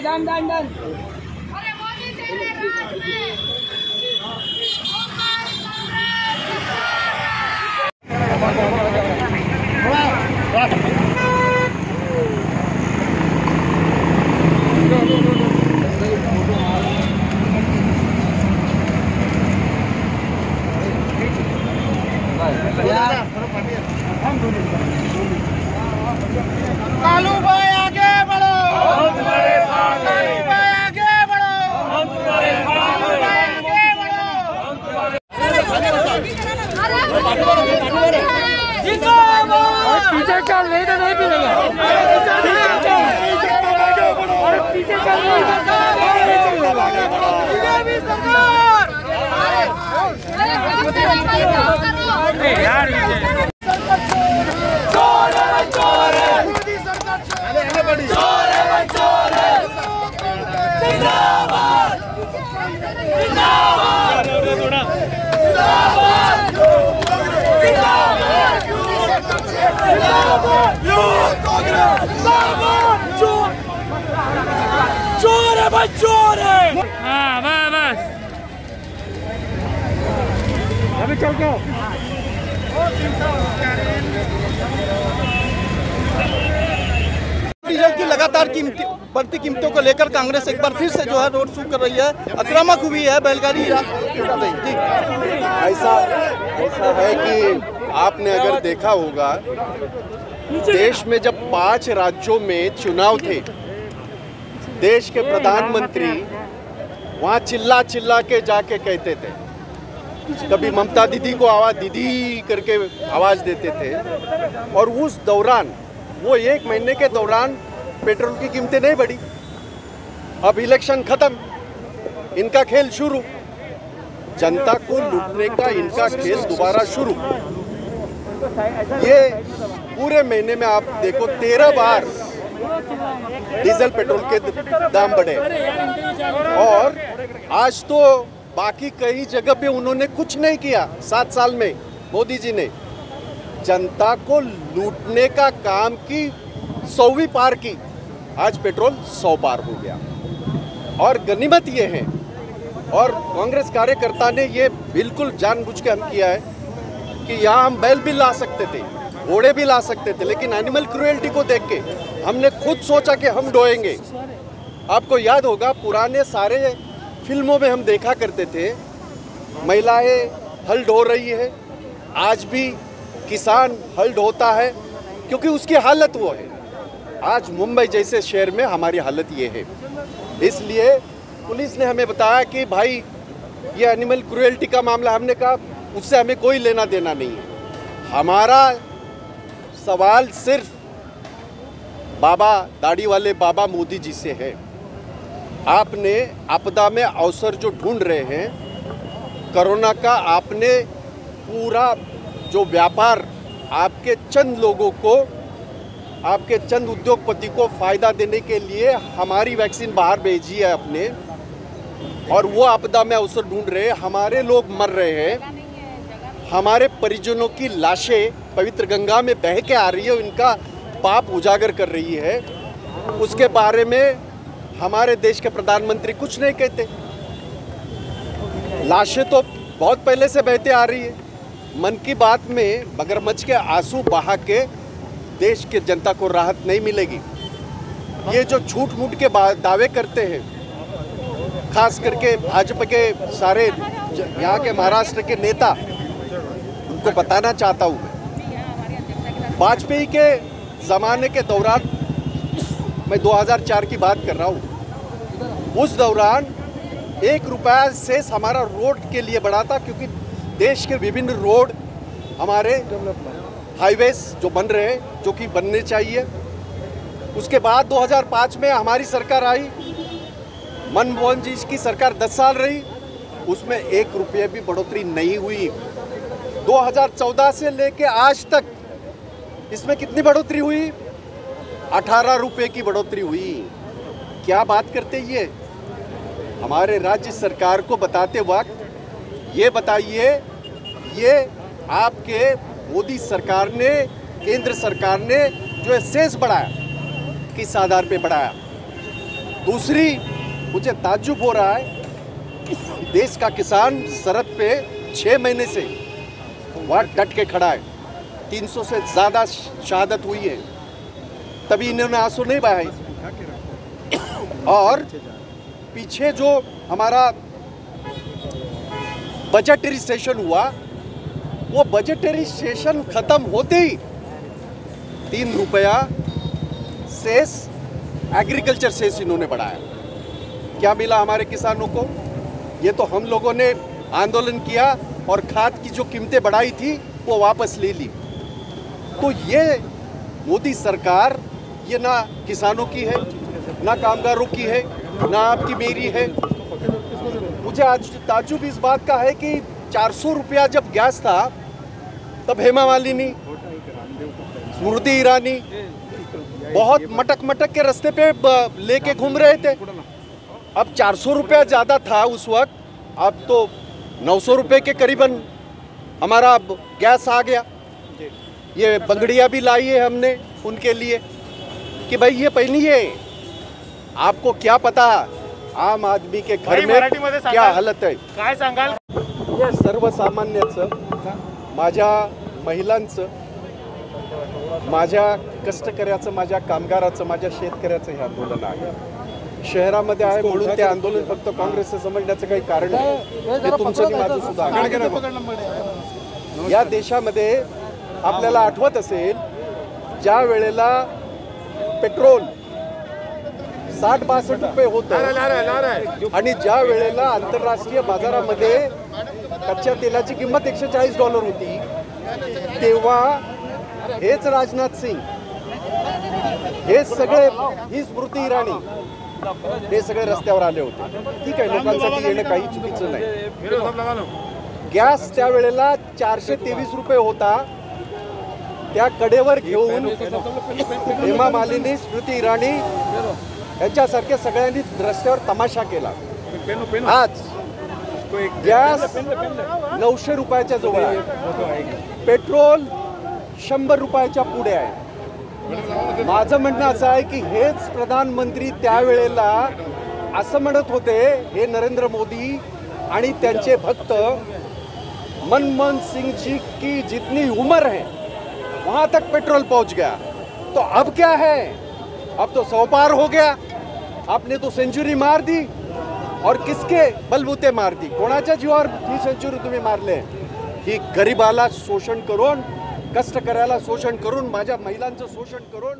Done done done. Kalu भाई आगे बढ़ो, हम तुम्हारे साथ हैं। कालू भाई आगे बढ़ो, हम तुम्हारे साथ हैं। आगे बढ़ो, हम तुम्हारे जिंदाबाद। पीछे चल नहीं तो नहीं मिलेगा। पीछे चल यार चोर है भाई, चोर है। हाँ बस अभी चल के डीजल की लगातार बढ़ती कीमतों को लेकर कांग्रेस एक बार फिर से जो है रोड शो कर रही है, आक्रामक हुई है। बैलगाड़ी ऐसा है कि आपने अगर देखा होगा, देश में जब 5 राज्यों में चुनाव थे, देश के प्रधानमंत्री वहाँ चिल्ला चिल्ला के जाके कहते थे, कभी ममता दीदी को आवाज़ दीदी करके आवाज़ देते थे। और उस दौरान वो 1 महीने के दौरान पेट्रोल की कीमतें नहीं बढ़ी। अब इलेक्शन खत्म, इनका खेल शुरू, जनता को लूटने का इनका खेल दोबारा शुरू। ये पूरे महीने में आप देखो 13 बार डीजल पेट्रोल के दाम बढ़े। और आज तो बाकी कई जगह पे उन्होंने कुछ नहीं किया। 7 साल में मोदी जी ने जनता को लूटने का काम की 100वीं पार की। आज पेट्रोल 100 पार हो गया। और गनीमत ये है, और कांग्रेस कार्यकर्ता ने ये बिल्कुल जानबूझ के हम किया है कि यहाँ हम बैल भी ला सकते थे, घोड़े भी ला सकते थे, लेकिन एनिमल क्रूएल्टी को देख के हमने खुद सोचा कि हम ढोएंगे। आपको याद होगा, पुराने सारे फिल्मों में हम देखा करते थे, महिलाएं हल ढो रही है। आज भी किसान हल ढोता है, क्योंकि उसकी हालत वो है। आज मुंबई जैसे शहर में हमारी हालत ये है। इसलिए पुलिस ने हमें बताया कि भाई ये एनिमल क्रूएल्टी का मामला, हमने कहा उससे हमें कोई लेना देना नहीं है। हमारा सवाल सिर्फ बाबा, दाढ़ी वाले बाबा मोदी जी से है। आपने आपदा में अवसर जो ढूंढ रहे हैं, कोरोना का आपने पूरा जो व्यापार आपके चंद लोगों को, आपके चंद उद्योगपति को फायदा देने के लिए हमारी वैक्सीन बाहर भेजी है आपने, और वो आपदा में अवसर ढूंढ रहे हैं। हमारे लोग मर रहे हैं, हमारे परिजनों की लाशें पवित्र गंगा में बह के आ रही है, उनका पाप उजागर कर रही है। उसके बारे में हमारे देश के प्रधानमंत्री कुछ नहीं कहते। लाशें तो बहुत पहले से बहते आ रही है। मन की बात में मगरमच्छ के आंसू बहा के देश के जनता को राहत नहीं मिलेगी। ये जो झूठ मूठ के दावे करते हैं, खास करके भाजपा के सारे यहाँ के महाराष्ट्र के नेता, उनको बताना चाहता हूँ मैं, वाजपेयी के ज़माने के दौरान, मैं 2004 की बात कर रहा हूँ, उस दौरान 1 रुपया सेस हमारा रोड के लिए बढ़ा था, क्योंकि देश के विभिन्न रोड हमारे हाईवेज जो बन रहे हैं, जो कि बनने चाहिए। उसके बाद 2005 में हमारी सरकार आई, मनमोहन जी की सरकार 10 साल रही, उसमें 1 रुपये भी बढ़ोतरी नहीं हुई। 2014 से लेके आज तक इसमें कितनी बढ़ोतरी हुई? 18 रुपये की बढ़ोतरी हुई। क्या बात करते ये? हमारे राज्य सरकार को बताते वक्त ये बताइए, ये आपके मोदी सरकार ने, केंद्र सरकार ने जो है सेस बढ़ाया, किस आधार पे बढ़ाया। दूसरी, मुझे ताज्जुब हो रहा है, देश का किसान सरहद पे 6 महीने से वहाँ डट के खड़ा है, 300 से ज़्यादा शहादत हुई है, तभी इन्होंने आंसू नहीं बहाए। और पीछे जो हमारा बजटरी सेशन हुआ, वो बजटरी सेशन खत्म होते ही 3 रुपया सेस, एग्रीकल्चर सेस इन्होंने बढ़ाया। क्या मिला हमारे किसानों को? ये तो हम लोगों ने आंदोलन किया और खाद की जो कीमतें बढ़ाई थी वो वापस ले ली। तो ये मोदी सरकार, ये ना किसानों की है, ना कामगारों की है, ना आपकी मेरी है। मुझे आज ताज्जुब इस बात का है कि 400 रुपया जब गैस था तब हेमा मालिनी, स्मृति ईरानी बहुत मटक मटक के रास्ते पे लेके घूम रहे थे। अब 400 रुपया ज़्यादा था उस वक्त, अब तो 900 रुपये के करीबन हमारा अब गैस आ गया। ये बंगड़ियाँ भी लाई है हमने उनके लिए कि भाई ये पहनिए। आपको क्या पता आम आदमी के घर में क्या हालत आहे? काय सांगाल? हे सर्वसामान्याचं, माझ्या महिलांचं, माझ्या कष्टकऱ्याचं, माझ्या कामगाराचं, माझ्या शेतकऱ्याचं हे आंदोलन आहे। शहरामध्ये आहे म्हणून ते आंदोलन फक्त काँग्रेसचं समजण्याचं काही कारण नाही, ते तुमचं आणि माझं सुद्धा आहे। या देशामध्ये आपल्याला आठवत असेल, ज्या वेळेला पेट्रोल 60-62 रुपये होतं आणि ज्या वेळेला आंतरराष्ट्रीय बाजारामध्ये कच्च्या तेलाची किंमत $140 होती, तेव्हा हेच राजनाथ सिंग, हे सगळे, ही स्मृती इराणी, हे सगळे रस्त्यावर आले होते। ठीक आहे, लोकांसाठी येणं काही चुकीचं नाही। गॅस त्यावेळेला 423 रुपये होता, त्या कडेवर घेऊन हेमा मालिनी, स्मृती इराणी यांच्यासारख्या सगळ्यांनी रस्त्यावर तमाशा केला। आज गॅस 900 रुपयाच्या जवळ आहे, पेट्रोल 100 रुपयाच्या पुढे आहे। माझं म्हणणं असं आहे की हेच प्रधानमंत्री त्यावेळेला असं म्हणत होते, हे नरेंद्र मोदी आणि त्यांचे भक्त, मनमोहन सिंह जी की जितनी उम्र है वहाँ तक पेट्रोल पहुँच गया, तो अब क्या है? अब तो 100 पार हो गया। आपने तो सेंचुरी मार दी, और किसके बलबूते मार दी? कोणाच्या जीवावर ही सेंचुरी तुम्ही मारले? ही गरिबाला शोषण करून, कष्टकऱ्याला शोषण करून, माझ्या महिलांचं शोषण करून